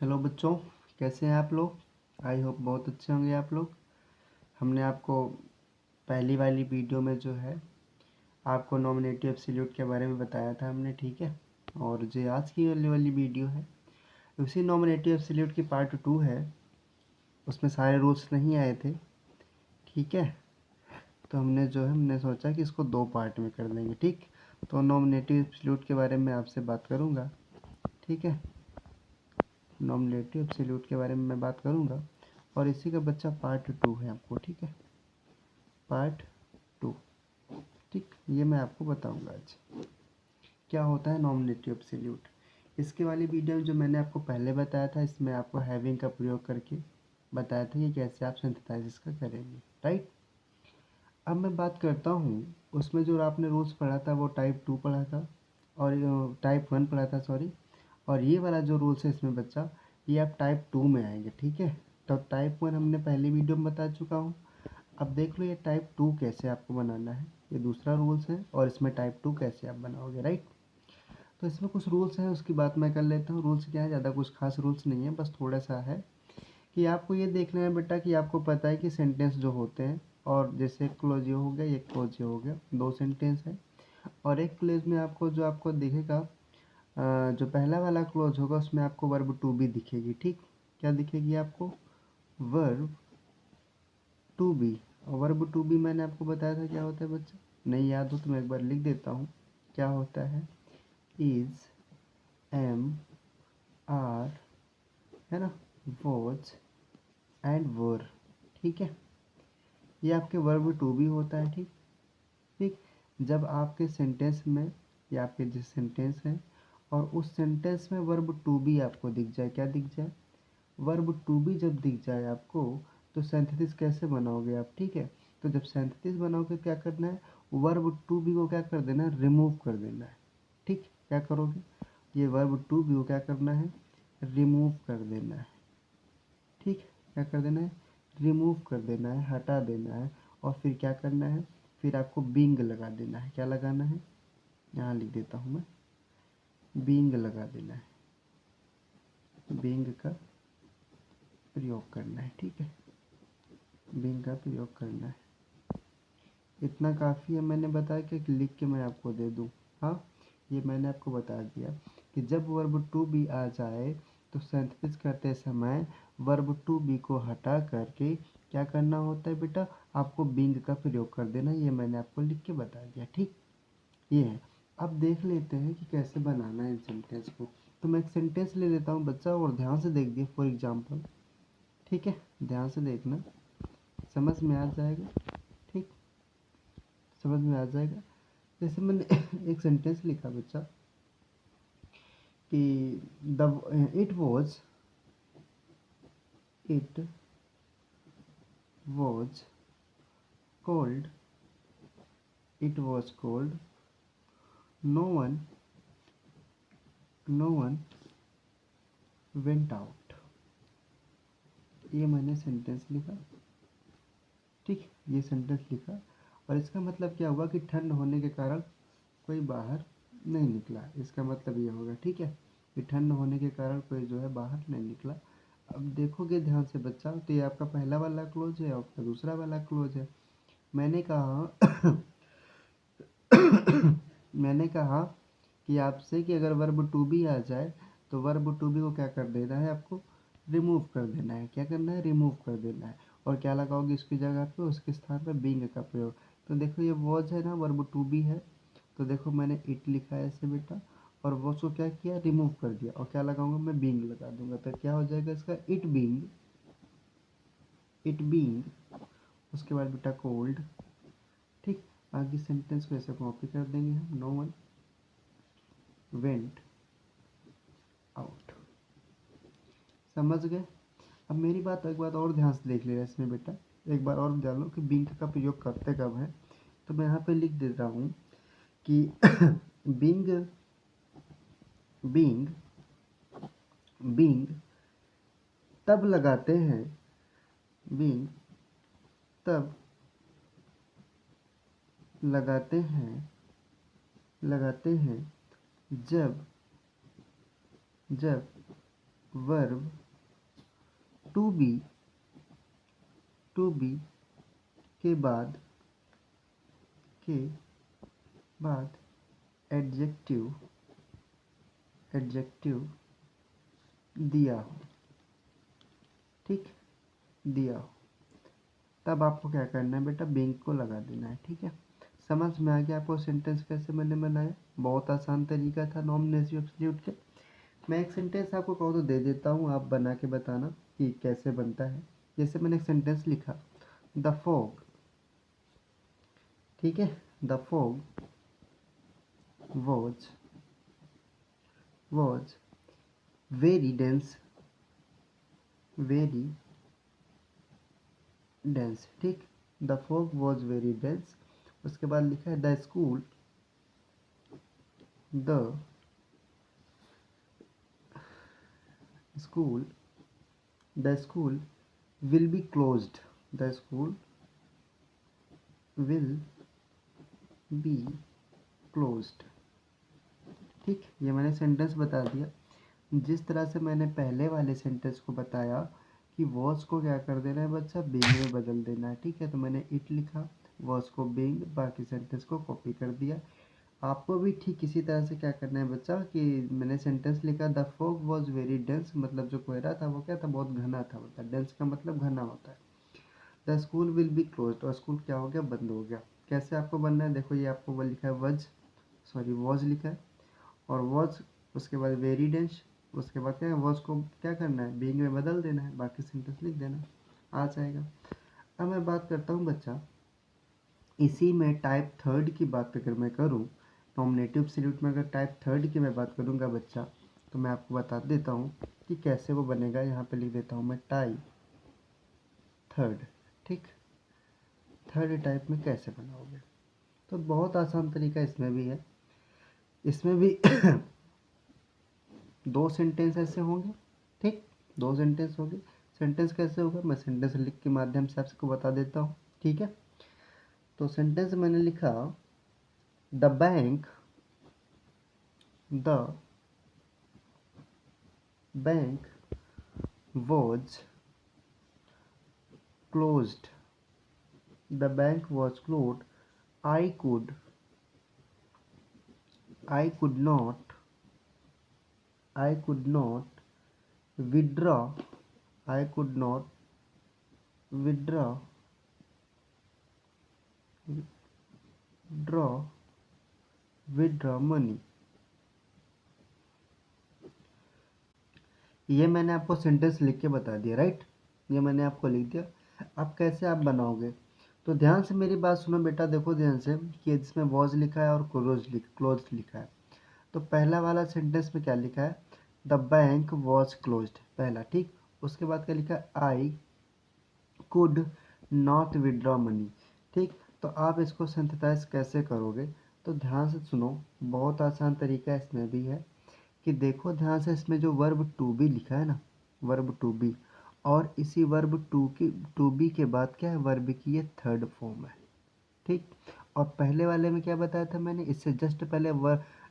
Hello बच्चों, कैसे हैं आप लोग। आई होप बहुत अच्छे होंगे आप लोग। हमने आपको पहली वाली वीडियो में जो है आपको नॉमिनेटिव एब्सोल्यूट के बारे में बताया था हमने, ठीक है। और जो आज की वाली वीडियो है उसी नॉमिनेटिव एब्सोल्यूट की पार्ट 2 है। उसमें सारे रूल्स नहीं आए थे, ठीक है। तो हमने सोचा कि इसको 2 पार्ट में कर देंगे, ठीक। तो नॉमिनेटिव एब्सोल्यूट के बारे में आपसे बात करूँगा, ठीक है। नॉमिनेटिव एब्सोल्यूट के बारे में मैं बात करूँगा और इसी का बच्चा पार्ट 2 है आपको, ठीक है। पार्ट 2, ठीक। ये मैं आपको बताऊंगा आज क्या होता है नॉमिनेटिव एब्सोल्यूट। इसके वाली वीडियो में जो मैंने आपको पहले बताया था, इसमें आपको हैविंग का प्रयोग करके बताया था कि कैसे आप सिंथेसाइज का करेंगे, राइट। अब मैं बात करता हूँ उसमें जो आपने रूल्स पढ़ा था वो टाइप 2 पढ़ा था और टाइप 1 पढ़ा था, सॉरी। और ये वाला जो रूल्स है इसमें बच्चा, ये आप टाइप 2 में आएंगे, ठीक है। तो टाइप 1 हमने पहली वीडियो में बता चुका हूँ। अब देख लो ये टाइप 2 कैसे आपको बनाना है, ये दूसरा रूल्स है। और इसमें टाइप 2 कैसे आप बनाओगे, राइट। तो इसमें कुछ रूल्स हैं, उसकी बात मैं कर लेता हूँ। रूल्स क्या है, ज़्यादा कुछ खास रूल्स नहीं है, बस थोड़ा सा है कि आपको ये देखना है बेटा कि आपको पता है कि सेंटेंस जो होते हैं, और जैसे क्लोजियो हो गया, एक क्लोजियो हो गया, 2 सेंटेंस है। और एक क्लोज में आपको दिखेगा, जो पहला वाला क्लोज होगा उसमें आपको वर्ब टू बी दिखेगी, ठीक। क्या दिखेगी आपको, वर्ब टू बी। और वर्ब टू बी मैंने आपको बताया था क्या होता है बच्चा, नहीं याद हो तो मैं एक बार लिख देता हूँ। क्या होता है, इज, एम, आर, है ना, वॉज एंड वर, ठीक है। ये आपके वर्ब टू बी होता है, ठीक। ठीक, जब आपके सेंटेंस में या आपके जिस सेंटेंस है और उस सेंटेंस में वर्ब टू बी आपको दिख जाए, क्या दिख जाए, वर्ब टू बी जब दिख जाए आपको, तो सिंथेसिस कैसे बनाओगे आप, ठीक है। तो जब सिंथेसिस बनाओगे क्या करना है, वर्ब टू बी को क्या कर देना है, रिमूव कर देना है, ठीक। क्या करोगे, ये वर्ब टू बी को क्या करना है, रिमूव कर देना है, ठीक। क्या कर देना है, रिमूव कर देना है, हटा देना है। और फिर क्या करना है, फिर आपको बींग लगा देना है। क्या लगाना है, यहाँ लिख देता हूँ मैं, बींग लगा देना है, बींग का प्रयोग करना है, ठीक है। बींग का प्रयोग करना है, इतना काफ़ी है। मैंने बताया कि लिख के मैं आपको दे दूँ, हाँ। ये मैंने आपको बता दिया कि जब वर्ब टू बी आ जाए तो सिंथेसिस करते समय वर्ब टू बी को हटा करके क्या करना होता है बेटा, आपको बींग का प्रयोग कर देना। ये मैंने आपको लिख के बता दिया, ठीक। ये है। अब देख लेते हैं कि कैसे बनाना है इन सेंटेंस को। तो मैं एक सेंटेंस ले लेता हूँ बच्चा, और ध्यान से देख दिए, फॉर एग्जाम्पल, ठीक है। ध्यान से देखना, समझ में आ जाएगा, ठीक, समझ में आ जाएगा। जैसे मैंने एक सेंटेंस लिखा बच्चा कि the it was cold, it was cold, no one no one went out. ये मैंने सेंटेंस लिखा, ठीक। ये सेंटेंस लिखा और इसका मतलब क्या हुआ कि ठंड होने के कारण कोई बाहर नहीं निकला। इसका मतलब ये होगा, ठीक है, कि ठंड होने के कारण कोई जो है बाहर नहीं निकला। अब देखोगे ध्यान से बच्चा, तो ये आपका पहला वाला क्लोज है और आपका दूसरा वाला क्लोज है। मैंने कहा मैंने कहा कि आपसे कि अगर वर्ब टू बी आ जाए तो वर्ब टू बी को क्या कर देना है, आपको रिमूव कर देना है। क्या करना है, रिमूव कर देना है। और क्या लगाओगे इसकी जगह पे, उसके स्थान पे बींग का प्रयोग। तो देखो ये वॉज है ना, वर्ब टू बी है, तो देखो मैंने इट लिखा है ऐसे बेटा, और वॉज को क्या किया, रिमूव कर दिया। और क्या लगाऊंगा मैं, बींग लगा दूंगा। तो क्या हो जाएगा इसका, इट बींग, इट बींग, उसके बाद बेटा कोल्ड, ठीक। आगे सेंटेंस को ऐसे कॉपी कर देंगे हम, नो वन वेंट आउट। समझ गए। अब मेरी बात एक बात और ध्यान से देख लेना इसमें बेटा, एक बार और जान लो कि बींग का प्रयोग करते कब है। तो मैं यहाँ पे लिख देता हूँ कि बींग बींग बींग तब लगाते हैं, बींग तब लगाते हैं जब जब वर्ब टू बी के बाद एडजेक्टिव दिया हो, ठीक, दिया हो, तब आपको क्या करना है बेटा, बीइंग को लगा देना है। ठीक है, समझ में आ गया आपको सेंटेंस कैसे मैंने बनाया? बहुत आसान तरीका था नॉमिनेटिव एब्सोल्यूट के। मैं एक सेंटेंस आपको कहूँ तो दे देता हूँ, आप बना के बताना कि कैसे बनता है। जैसे मैंने एक सेंटेंस लिखा, द फॉग, ठीक है, the fog was very dense, ठीक, the fog was very dense. उसके बाद लिखा है the school will be closed, the school will be closed. ठीक, ये मैंने सेंटेंस बता दिया। जिस तरह से मैंने पहले वाले सेंटेंस को बताया कि वॉज को क्या कर देना है बच्चा, बीइंग में बदल देना है। ठीक है, तो मैंने इट लिखा, वॉज को बीइंग, बाकी सेंटेंस को कॉपी कर दिया। आपको भी ठीक इसी तरह से क्या करना है बच्चा कि मैंने सेंटेंस लिखा, the fog was very dense, मतलब जो कोहरा था वो क्या था, बहुत घना था, मतलब डेंस का मतलब घना होता है। The school will be closed, और स्कूल क्या हो गया, बंद हो गया। कैसे आपको बनना है, देखो ये आपको वो लिखा है वॉज लिखा है, और वॉज उसके बाद वेरी डेंस, उसके बाद क्या है, वॉज को क्या करना है, बीइंग में बदल देना है, बाकी सेंटेंस लिख देना है, आ जाएगा। अब मैं बात करता हूँ बच्चा, इसी में टाइप थर्ड की बात अगर मैं करूँ, नॉमिनेटिव एब्सोल्यूट में अगर टाइप थर्ड की मैं बात करूँगा बच्चा, तो मैं आपको बता देता हूँ कि कैसे वो बनेगा। यहाँ पे लिख देता हूँ मैं टाइप थर्ड, ठीक, थर्ड टाइप में कैसे बनाओगे, तो बहुत आसान तरीका इसमें भी है। इसमें भी दो सेंटेंस ऐसे होंगे, ठीक, दो सेंटेंस होंगे। सेंटेंस कैसे होगा, मैं सेंटेंस लिख के माध्यम से आपको बता देता हूँ। ठीक है, तो सेंटेंस मैंने लिखा, the bank was closed, the bank was closed, I could I could not withdraw I could not withdraw draw withdraw money। ये मैंने आपको सेंटेंस लिख के बता दिया, राइट, ये मैंने आपको लिख दिया। अब कैसे आप बनाओगे, तो ध्यान से मेरी बात सुनो बेटा, देखो ध्यान से कि इसमें वॉज लिखा है और क्लोज लिखा है। तो पहला वाला सेंटेंस में क्या लिखा है, द बैंक वॉज क्लोज्ड, पहला, ठीक, उसके बाद क्या लिखा है, I could not withdraw money, ठीक। तो आप इसको सिंथेसाइज कैसे करोगे, तो ध्यान से सुनो, बहुत आसान तरीका इसमें भी है कि देखो ध्यान से, इसमें जो वर्ब टू बी लिखा है ना, वर्ब टू बी, और इसी वर्ब टू बी के बाद क्या है, वर्ब की ये थर्ड फॉर्म है, ठीक। और पहले वाले में क्या बताया था मैंने, इससे जस्ट पहले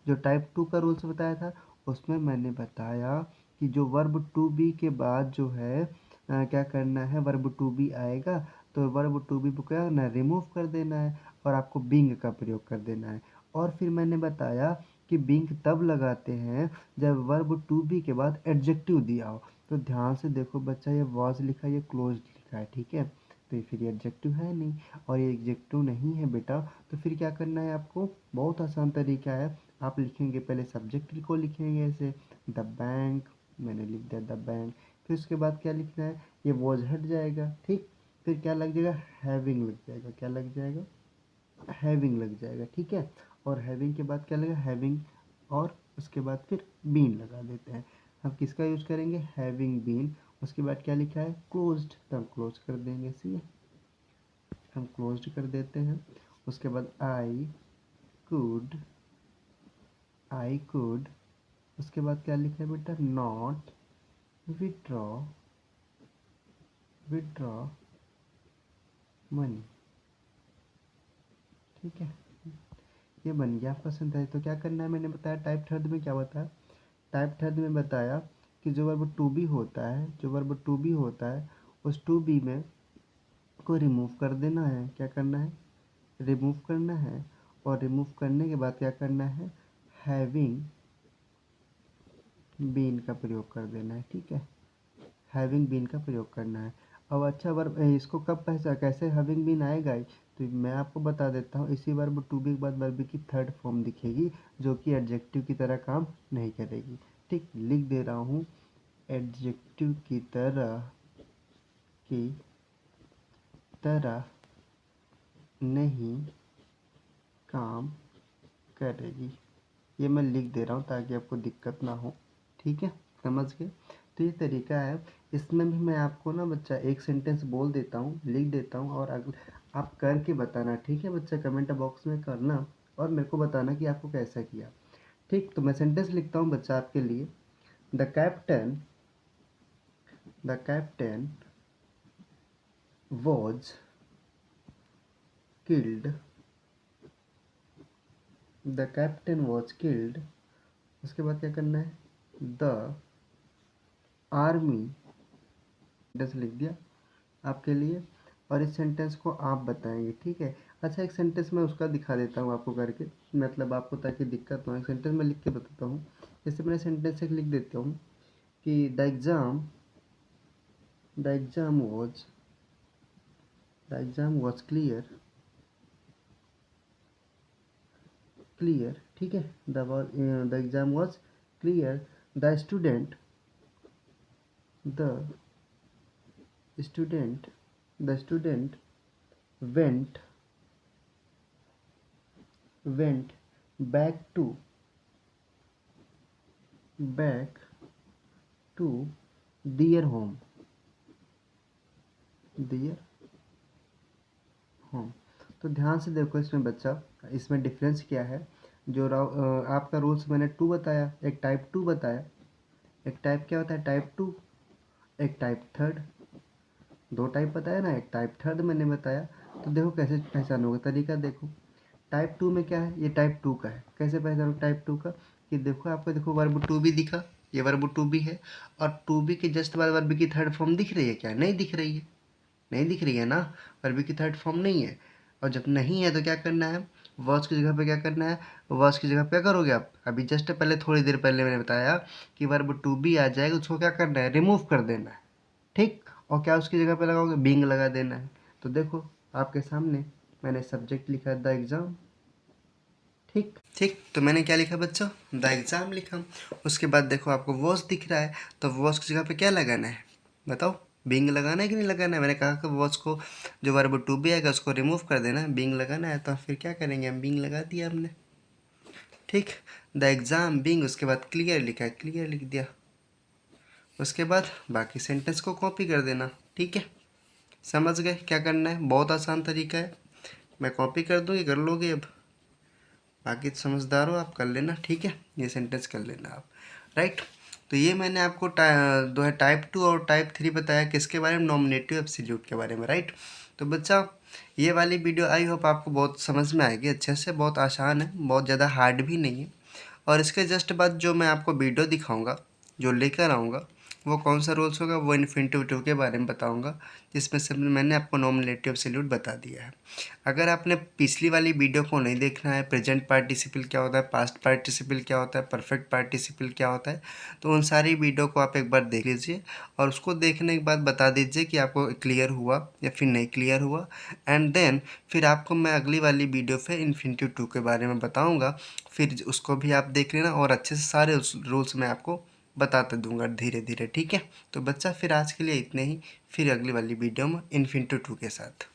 जो टाइप टू का रूल्स बताया था, उसमें मैंने बताया कि जो वर्ब टू बी के बाद जो है क्या करना है, वर्ब टू बी आएगा तो वर्ब टू बी को क्या करना है, रिमूव कर देना है, और आपको बीइंग का प्रयोग कर देना है। और फिर मैंने बताया कि बीइंग तब लगाते हैं जब वर्ब टू बी के बाद एडजेक्टिव दिया हो। तो ध्यान से देखो बच्चा, ये वॉज लिखा है, ये क्लोज लिखा है, ठीक है, तो फिर ये एडजेक्टिव है नहीं, और ये एडजेक्टिव नहीं है बेटा, तो फिर क्या करना है आपको, बहुत आसान तरीका है। आप लिखेंगे पहले सब्जेक्ट को लिखेंगे ऐसे, द बैंक, मैंने लिख दिया द बैंक, फिर उसके बाद क्या लिखना है, ये वॉज हट जाएगा, ठीक, फिर क्या लग जाएगा, हैविंग लग जाएगा, क्या लग जाएगा, हैविंग लग जाएगा, ठीक है। और हैविंग के बाद क्या लगेगा, हैविंग, और उसके बाद फिर बीन लगा देते हैं। हम किसका यूज़ करेंगे, हैविंग बीन। उसके बाद क्या लिखा है, क्लोज्ड, तो हम क्लोज कर देंगे, सी, हम क्लोज्ड कर देते हैं। उसके बाद कुड आई कुड, उसके बाद क्या लिखा है बेटा, नॉट विड्रॉ मनी, ठीक है, ये बन गया आपका सेंटेंस। तो क्या करना है, मैंने बताया टाइप थर्ड में क्या बताया, टाइप थर्ड में बताया कि जो वर्ब टू बी होता है, जो वर्ब टू बी होता है उस टू बी में को रिमूव कर देना है। क्या करना है? रिमूव करना है। और रिमूव करने के बाद क्या करना है? हैविंग बीन का प्रयोग कर देना है। ठीक है, हैविंग बीन का प्रयोग करना है। अब अच्छा वर्ब इसको कब कैसे हैविंग बीन आएगा, तो मैं आपको बता देता हूँ। इसी वर्ब टू बी के बाद वर्ब की थर्ड फॉर्म दिखेगी जो कि एडजेक्टिव की तरह काम नहीं करेगी। ठीक, लिख दे रहा हूँ, एडजेक्टिव की तरह नहीं काम करेगी। ये मैं लिख दे रहा हूँ ताकि आपको दिक्कत ना हो। ठीक है, समझ गए? तो ये तरीका है। इसमें भी मैं आपको ना बच्चा एक सेंटेंस बोल देता हूँ, लिख देता हूँ, और आप करके बताना। ठीक है बच्चा, कमेंट बॉक्स में करना और मेरे को बताना कि आपको कैसा किया। ठीक, तो मैं सेंटेंस लिखता हूँ बच्चा आपके लिए। The captain was killed. The captain was killed. उसके बाद क्या करना है? The army. सेंटेंस लिख दिया आपके लिए, और इस सेंटेंस को आप बताएंगे। ठीक है, अच्छा एक सेंटेंस मैं उसका दिखा देता हूँ आपको करके, मतलब आपको ताकि दिक्कत ना हो। एक सेंटेंस मैं लिख के बताता हूँ। जैसे मैंने सेंटेंस एक लिख देता हूँ कि द एग्जाम वॉज क्लियर। ठीक है, the exam was clear. The student went back to their home। तो ध्यान से देखो इसमें बच्चा, इसमें डिफरेंस क्या है। जो आपका रूल्स मैंने टू बताया, एक टाइप टू बताया। एक टाइप क्या होता है? Type two. एक टाइप थर्ड। दो टाइप बताया ना, एक टाइप थर्ड मैंने बताया। तो देखो कैसे पहचानोगे, तरीका देखो। टाइप टू में क्या है? ये टाइप टू का है। कैसे पहचानो टाइप टू का? कि देखो आपको, देखो वर्ब टू बी दिखा, ये वर्ब टू बी है, और टू बी के जस्ट बाद वर्ब की थर्ड फॉर्म दिख रही है क्या? नहीं दिख रही है, नहीं दिख रही है ना, वर्ब की थर्ड फॉर्म नहीं है। और जब नहीं है तो क्या करना है? वॉज की जगह पे क्या करना है? वॉज की जगह पे क्या करोगे आप? अभी जस्ट पहले, थोड़ी देर पहले मैंने बताया कि वर्ब टू बी आ जाएगा, उसको क्या करना है? रिमूव कर देना है। ठीक, और क्या उसकी जगह पे लगाओगे? बीइंग लगा देना है। तो देखो आपके सामने मैंने सब्जेक्ट लिखा है द एग्ज़ाम। ठीक ठीक, तो मैंने क्या लिखा बच्चों? द एग्ज़ाम लिखा। उसके बाद देखो आपको वॉज दिख रहा है, तो वॉज की जगह पे क्या लगाना है? बताओ, बीइंग लगाना है कि नहीं लगाना है? मैंने कहा कि वॉज को, जो वर्ब टू बी आएगा उसको रिमूव कर देना है, बीइंग लगाना है। तो फिर क्या करेंगे हम? बीइंग लगा दिया हमने। ठीक, द एग्ज़ाम बीइंग, उसके बाद क्लियर लिखा है, क्लियर लिख दिया। उसके बाद बाकी सेंटेंस को कॉपी कर देना। ठीक है, समझ गए क्या करना है? बहुत आसान तरीका है। मैं कॉपी कर दूँगी, कर लोगे अब। बाकी तो समझदार हो आप, कर लेना। ठीक है, ये सेंटेंस कर लेना आप। राइट, तो ये मैंने आपको दो है टाइप टू और टाइप थ्री बताया, किसके बारे में? नॉमिनेटिव एब्सोल्यूट के बारे में। राइट, तो बच्चा ये वाली वीडियो आई होप आपको बहुत समझ में आएगी अच्छे से। बहुत आसान है, बहुत ज़्यादा हार्ड भी नहीं है। और इसके जस्ट बाद जो मैं आपको वीडियो दिखाऊंगा, जो लेकर आऊँगा, वो कौन सा रूल्स होगा? वो इन्फिनिटिव टू के बारे में बताऊंगा, जिसमें से मैंने आपको नॉमिनेटिव एब्सोल्यूट बता दिया है। अगर आपने पिछली वाली वीडियो को नहीं देखना है, प्रेजेंट पार्टिसिपल क्या होता है, पास्ट पार्टिसिपल क्या होता है, परफेक्ट पार्टिसिपल क्या होता है, तो उन सारी वीडियो को आप एक बार देख लीजिए, और उसको देखने के बाद बता दीजिए कि आपको क्लियर हुआ या फिर नहीं क्लियर हुआ। एंड देन फिर आपको मैं अगली वाली वीडियो पे इन्फिनिटिव टू के बारे में बताऊँगा, फिर उसको भी आप देख लेना, और अच्छे से सारे रूल्स मैं आपको बताते दूंगा धीरे धीरे। ठीक है, तो बच्चा फिर आज के लिए इतने ही, फिर अगली वाली वीडियो में इन्फिनिटी टू के साथ।